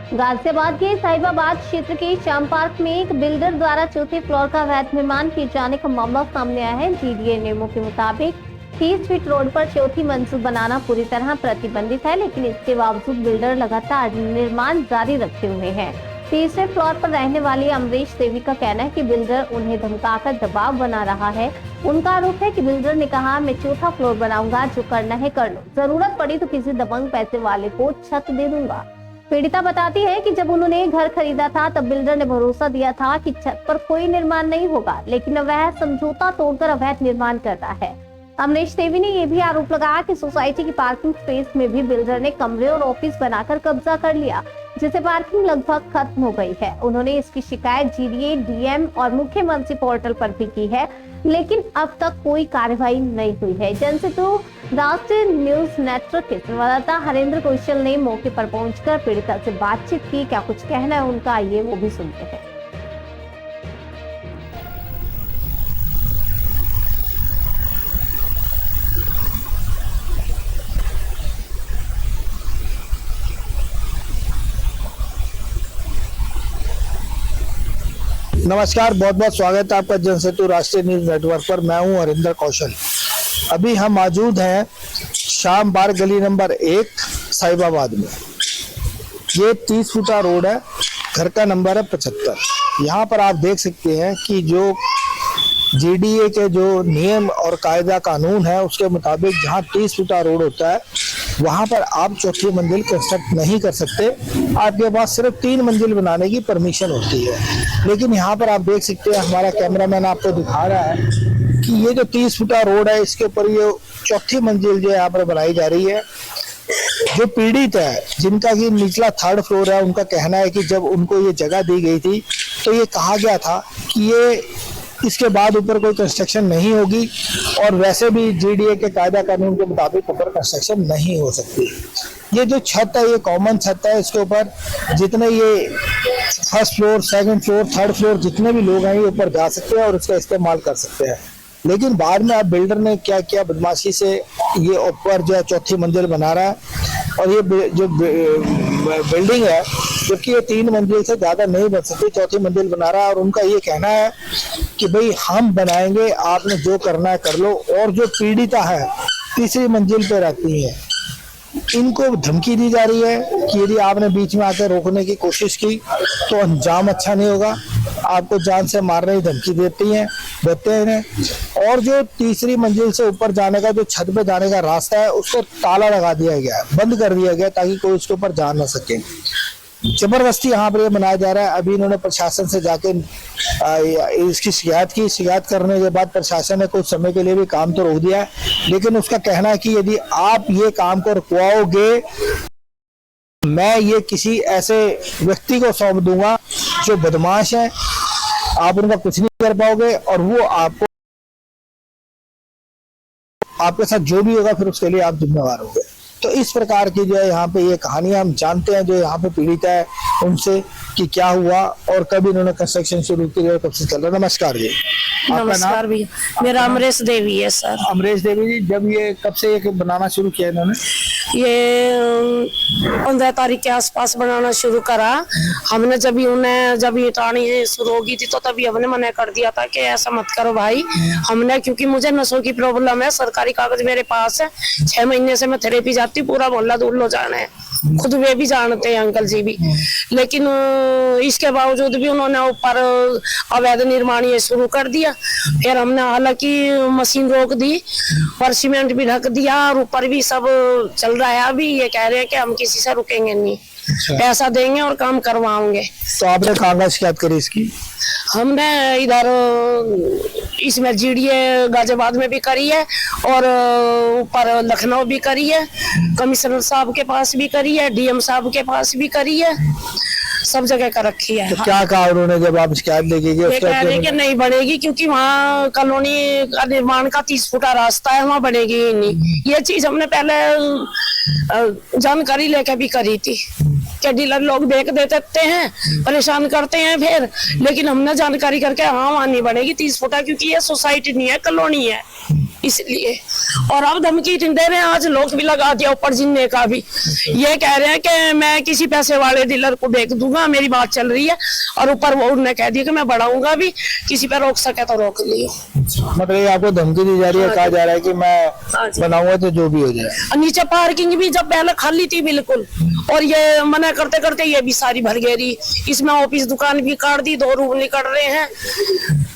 गाजियाबाद के साहिबाबाद क्षेत्र के श्याम पार्क में एक बिल्डर द्वारा चौथे फ्लोर का अवैध निर्माण किए जाने का मामला सामने आया है। जीडीए नियमों के मुताबिक 30 फीट रोड पर चौथी मंजिल बनाना पूरी तरह प्रतिबंधित है, लेकिन इसके बावजूद बिल्डर लगातार निर्माण जारी रखे हुए हैं। तीसरे फ्लोर पर रहने वाली अमरीश देवी का कहना है कि बिल्डर उन्हें धमकाकर दबाव बना रहा है। उनका आरोप है कि बिल्डर ने कहा, मैं चौथा फ्लोर बनाऊंगा, जो करना है कर लो, जरूरत पड़ी तो किसी दबंग पैसे वाले को छत दे दूंगा। पीड़िता बताती है कि जब उन्होंने घर खरीदा था तब बिल्डर ने भरोसा दिया था कि छत पर कोई निर्माण नहीं होगा, लेकिन वह समझौता तोड़कर अवैध निर्माण कर रहा है। अमरीश देवी ने यह भी आरोप लगाया कि सोसाइटी की पार्किंग स्पेस में भी बिल्डर ने कमरे और ऑफिस बनाकर कब्जा कर लिया, जिससे पार्किंग लगभग खत्म हो गई है। उन्होंने इसकी शिकायत जीडीए, डीएम और मुख्यमंत्री पोर्टल पर भी की है, लेकिन अब तक कोई कार्रवाई नहीं हुई है। जनसेतु राष्ट्रीय न्यूज नेटवर्क के संवाददाता हरेंद्र कौशल ने मौके पर पहुंचकर पीड़िता से बातचीत की। क्या कुछ कहना है उनका, ये वो भी सुनते हैं। नमस्कार, बहुत बहुत स्वागत है आपका जनसेतु राष्ट्रीय न्यूज नेटवर्क पर। मैं हूं हरिंदर कौशल। अभी हम मौजूद हैं श्याम पार्क गली नंबर 1 साहिबाबाद में। ये 30 फुटा रोड है, घर का नंबर है 75। यहाँ पर आप देख सकते हैं कि जो जीडीए के जो नियम और कायदा कानून है उसके मुताबिक जहाँ 30 फुटा रोड होता है वहां पर आप चौथी मंजिल कंस्ट्रक्ट नहीं कर सकते। आपके पास सिर्फ 3 मंजिल बनाने की परमिशन होती है। लेकिन यहाँ पर आप देख सकते हैं, हमारा कैमरामैन आपको दिखा रहा है कि ये जो 30 फुटा रोड है इसके ऊपर ये चौथी मंजिल जो यहाँ पर बनाई जा रही है। जो पीड़ित है, जिनका कि निचला 3rd फ्लोर है, उनका कहना है कि जब उनको ये जगह दी गई थी तो ये कहा गया था कि ये इसके बाद ऊपर कोई कंस्ट्रक्शन नहीं होगी, और वैसे भी जीडीए के कायदा कानून के मुताबिक ऊपर कंस्ट्रक्शन नहीं हो सकती। ये जो छत है ये कॉमन छत है, इसके ऊपर जितने ये 1st floor, 2nd floor, 3rd floor जितने भी लोग हैं ये ऊपर जा सकते हैं और इसका इस्तेमाल कर सकते हैं। लेकिन बाद में अब बिल्डर ने क्या किया, बदमाशी से ये ऊपर जो है चौथी मंजिल बना रहा है। और ये जो बिल्डिंग है, जबकि ये 3 मंजिल से ज्यादा नहीं बन सकती, चौथी मंजिल बना रहा है। और उनका ये कहना है कि भाई हम बनाएंगे, आपने जो करना है कर लो। और जो पीड़िता है, तीसरी मंजिल पे रहती है, इनको धमकी दी जा रही है कि यदि आपने बीच में आकर रोकने की कोशिश की तो अंजाम अच्छा नहीं होगा, आपको जान से मारने की धमकी देते हैं इन्हें। और जो तीसरी मंजिल से ऊपर जाने का, जो छत पे जाने का रास्ता है, उसको ताला लगा दिया गया है, बंद कर दिया गया, ताकि कोई उसके ऊपर जा ना सके। जबरदस्ती यहाँ पर ये बनाया जा रहा है। अभी इन्होंने प्रशासन से जाके इसकी शिकायत की। शिकायत करने के बाद प्रशासन ने कुछ समय के लिए भी काम तो रोक दिया है, लेकिन उसका कहना है कि यदि आप ये काम को रुकवाओगे, मैं ये किसी ऐसे व्यक्ति को सौंप दूंगा जो बदमाश है, आप उनका कुछ नहीं कर पाओगे, और वो आपके साथ जो भी होगा फिर उसके लिए आप जिम्मेवार होंगे। तो इस प्रकार की जो है यहाँ पे ये कहानियां हम जानते हैं, जो यहाँ पे पीड़ित है उनसे, कि क्या हुआ और कब इन्होंने कंस्ट्रक्शन शुरू की और कब से चल रहा है। नमस्कार जी। नमस्कार भैया, मेरा अमरीश देवी है सर। अमरीश देवी जी, जब ये कब से ये बनाना शुरू किया इन्होंने? ये 15 तारीख के आसपास बनाना शुरू करा। हमने जब ये टाणी शुरू होगी थी तो तभी हमने मना कर दिया था कि ऐसा मत करो भाई। हमने, क्योंकि मुझे नसों की प्रॉब्लम है, सरकारी कागज मेरे पास है, 6 महीने से मैं थेरेपी जाती, पूरा मोहल्ला दूर लो जाना है, खुद वे भी जानते हैं, अंकल जी भी। लेकिन इसके बावजूद भी उन्होंने ऊपर अवैध निर्माण ये शुरू कर दिया। फिर हमने हालांकि मशीन रोक दी, पर सीमेंट भी ढक दिया, और ऊपर भी सब चल रहा है। अभी ये कह रहे हैं कि हम किसी से रुकेंगे नहीं, पैसा देंगे और काम करवाओगे। तो आपने कहाँ शिकायत करी इसकी? हमने इधर इसमें जीडीए गाजियाबाद में भी करी है, और ऊपर लखनऊ भी करी है, कमिश्नर साहब के पास भी करी है, डीएम साहब के पास भी करी है, सब जगह कर रखी है। तो क्या कहा उन्होंने जब आप शिकायत लेके गए? ये कह रहे कि नहीं बनेगी, क्योंकि वहाँ कॉलोनी का निर्माण का 30 फुटा रास्ता है, वहाँ बनेगी ही नहीं। ये चीज हमने पहले जानकारी लेके भी करी थी के डीलर लोग बेच देते हैं, परेशान करते हैं फिर। लेकिन हमने जानकारी करके हाँ माननी पड़ेगी 30 फुटा, क्योंकि ये सोसाइटी नहीं है, कॉलोनी है, इसलिए। और अब धमकी दे रहे हैं, आज लोग भी लगा दिया ऊपर जिन्ने का भी। ये कह रहे हैं कि मैं किसी पैसे वाले डीलर को बेच दूंगा, मेरी बात चल रही है। और ऊपर वो उन्होंने कह दिया कि मैं बढ़ाऊंगा भी, किसी पे रोक सके तो रोक लियो। मतलब ये आपको धमकी दी जा रही है, कहा जा रहा है कि मैं बनाऊंगा तो जो भी हो जाए। और नीचे पार्किंग भी जब पहले खाली थी बिल्कुल, और ये मना करते करते ये भी सारी भर गई। इसमें ऑफिस दुकान भी काट दी, 2 रूम निकल रहे हैं,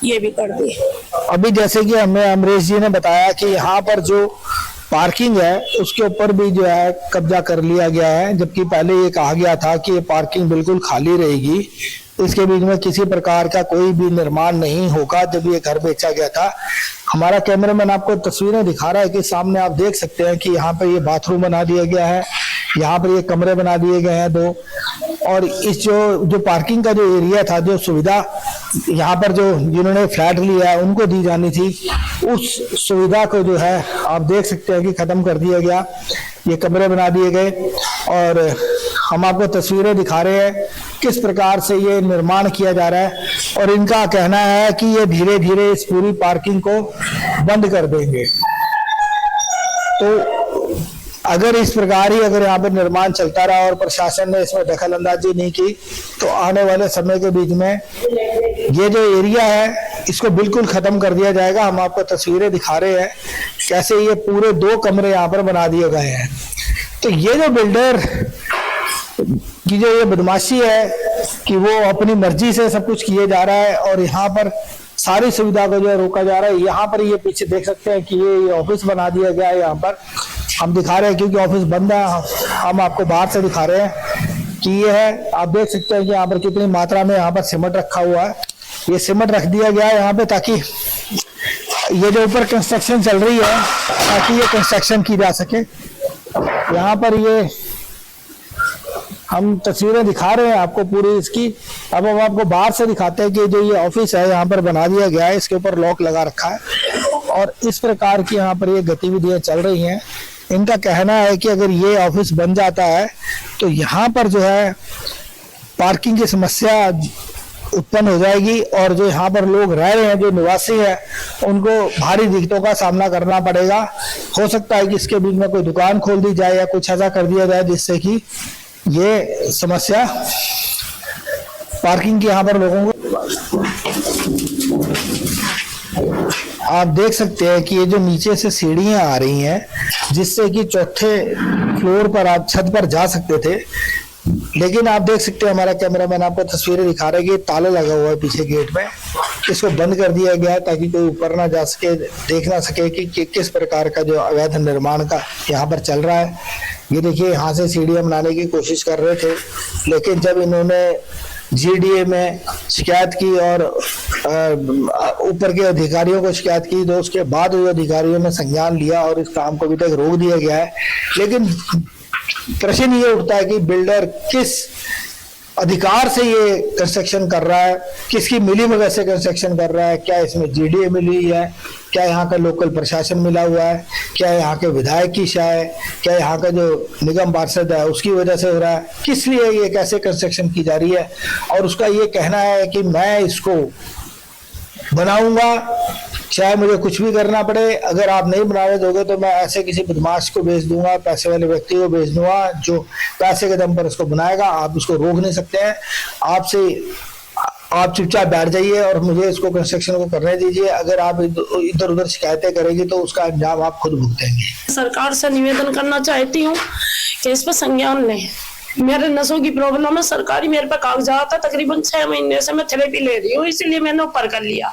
ये भी कर दी। अभी जैसे कि हमें अमरीश जी ने बताया कि यहाँ पर जो पार्किंग है उसके ऊपर भी जो है कब्जा कर लिया गया है, जबकि पहले ये कहा गया था कि ये पार्किंग बिल्कुल खाली रहेगी, इसके बीच में किसी प्रकार का कोई भी निर्माण नहीं होगा। जब ये घर बेचा गया था, हमारा कैमरामैन आपको तस्वीरें दिखा रहा है कि सामने आप देख सकते हैं कि यहाँ पर ये बाथरूम बना दिया गया है, यहाँ पर ये कमरे बना दिए गए हैं 2, और इस जो पार्किंग का जो एरिया था, जो सुविधा यहाँ पर जो जिन्होंने फ्लैट लिया है उनको दी जानी थी, उस सुविधा को जो है आप देख सकते हैं कि खत्म कर दिया गया। ये कमरे बना दिए गए और हम आपको तस्वीरें दिखा रहे हैं किस प्रकार से ये निर्माण किया जा रहा है। और इनका कहना है कि ये धीरे धीरे इस पूरी पार्किंग को बंद कर देंगे। तो अगर इस प्रकार ही अगर यहाँ पर निर्माण चलता रहा और प्रशासन ने इसमें दखल अंदाजी नहीं की, तो आने वाले समय के बीच में ये जो एरिया है इसको बिल्कुल खत्म कर दिया जाएगा। हम आपको तस्वीरें दिखा रहे हैं कैसे ये पूरे 2 कमरे यहाँ पर बना दिए गए हैं। तो ये जो बिल्डर की जो ये बदमाशी है कि वो अपनी मर्जी से सब कुछ किए जा रहा है और यहाँ पर सारी सुविधा को जो है रोका जा रहा है। यहाँ पर ये पीछे देख सकते हैं कि ये ऑफिस बना दिया गया है। यहाँ पर हम दिखा रहे हैं क्योंकि ऑफिस बंद है, हम आपको बाहर से दिखा रहे हैं कि ये है। आप देख सकते हैं कि यहाँ पर कितनी मात्रा में यहाँ पर सीमेंट रखा हुआ है। ये सीमेंट रख दिया गया है यहाँ पे ताकि ये जो ऊपर कंस्ट्रक्शन चल रही है ताकि ये कंस्ट्रक्शन की जा सके। यहाँ पर ये हम तस्वीरें दिखा रहे हैं आपको पूरी इसकी। अब हम आपको बाहर से दिखाते हैं कि जो ये ऑफिस है यहाँ पर बना दिया गया है, इसके ऊपर लॉक लगा रखा है और इस प्रकार की यहाँ पर ये गतिविधियां चल रही हैं। इनका कहना है कि अगर ये ऑफिस बन जाता है तो यहाँ पर जो है पार्किंग की समस्या उत्पन्न हो जाएगी और जो यहाँ पर लोग रह रहे हैं, जो निवासी हैं, उनको भारी दिक्कतों का सामना करना पड़ेगा। हो सकता है कि इसके बीच में कोई दुकान खोल दी जाए या कुछ ऐसा कर दिया जाए जिससे कि ये समस्या पार्किंग की यहाँ पर लोगों को। आप देख सकते हैं कि ये जो नीचे से सीढ़ियां आ रही हैं जिससे कि 4थे फ्लोर पर आप छत पर जा सकते थे, लेकिन आप देख सकते हैं हमारा कैमरामैन आपको तस्वीरें दिखा रहा है कि ताला लगा हुआ है पीछे गेट में। इसको बंद कर दिया गया है ताकि कोई ऊपर ना जा सके, देख ना सके कि किस प्रकार का जो अवैध निर्माण का यहाँ पर चल रहा है। ये देखिए यहाँ से सीढ़ियां बनाने की कोशिश कर रहे थे, लेकिन जब इन्होंने जीडीए में शिकायत की और ऊपर के अधिकारियों को शिकायत की तो उसके बाद उस अधिकारियों ने संज्ञान लिया और इस काम को अभी तक रोक दिया गया है। लेकिन प्रश्न ये उठता है कि बिल्डर किस अधिकार से ये कंस्ट्रक्शन कर रहा है, किसकी मिली भगत से कंस्ट्रक्शन कर रहा है। क्या इसमें जीडीए मिली है, क्या यहाँ का लोकल प्रशासन मिला हुआ है, क्या यहाँ के विधायक की शाह है, क्या यहाँ का जो निगम पार्षद है उसकी वजह से हो रहा है, किस लिए ये कैसे कंस्ट्रक्शन की जा रही है। और उसका ये कहना है कि मैं इसको बनाऊंगा चाहे मुझे कुछ भी करना पड़े, अगर आप नहीं बनाने दोगे तो मैं ऐसे किसी बदमाश को भेज दूंगा, पैसे वाले व्यक्ति को भेज दूंगा जो पैसे के दम पर इसको बनाएगा। आप इसको रोक नहीं सकते हैं, आप चुपचाप बैठ जाइए और मुझे इसको कंस्ट्रक्शन को करने दीजिए। अगर आप इधर उधर शिकायतें करेंगी तो उसका अंजाम आप खुद भुगतेंगे। सरकार से निवेदन करना चाहती हूँ कि इस पर संज्ञान लें। मेरे नसों की प्रॉब्लम है, सरकारी मेरे पे कागजात है, तकरीबन 6 महीने से मैं थेरेपी ले रही हूँ, इसलिए मैंने ऊपर कर लिया,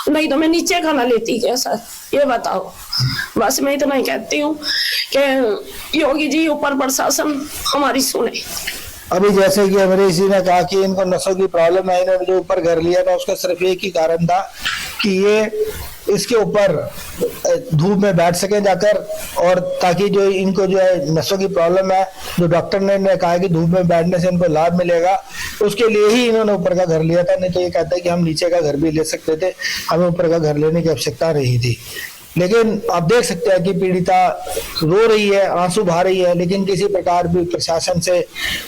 नहीं तो मैं नीचे खाना लेती क्या सर, ये बताओ। बस मैं इतना ही कहती हूँ कि योगी जी ऊपर प्रशासन हमारी सुने। अभी जैसे कि अमरीश जी ने कहा कि इनको नसों की प्रॉब्लम है, इन्होंने जो ऊपर घर लिया था उसका सिर्फ एक ही कारण था कि ये इसके ऊपर धूप में बैठ सके जाकर, और ताकि जो इनको जो है नसों की प्रॉब्लम है, जो डॉक्टर ने कहा कि धूप में बैठने से इनको लाभ मिलेगा, उसके लिए ही इन्होंने ऊपर का घर लिया था। नहीं तो ये कहता है कि हम नीचे का घर भी ले सकते थे, हमें ऊपर का घर लेने की आवश्यकता नहीं थी। लेकिन आप देख सकते हैं कि पीड़िता रो रही है, आंसू बहा रही है, लेकिन किसी प्रकार भी प्रशासन से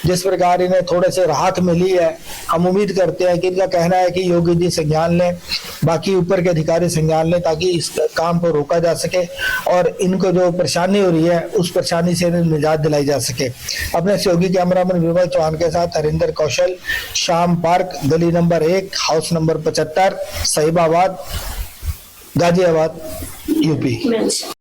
जिस प्रकार इन्हें थोड़े से राहत मिली है, हम उम्मीद करते हैं कि इनका कहना है कि योगी जी संज्ञान लें, बाकी ऊपर के अधिकारी संज्ञान लें, ताकि इस काम को रोका जा सके और इनको जो परेशानी हो रही है उस परेशानी से निजात दिलाई जा सके। अपने सहयोगी कैमरामैन विमल चौहान के साथ हरिंदर कौशल, शाम पार्क, गली number 1, house number 75, Sahibabad, Ghaziabad, UP.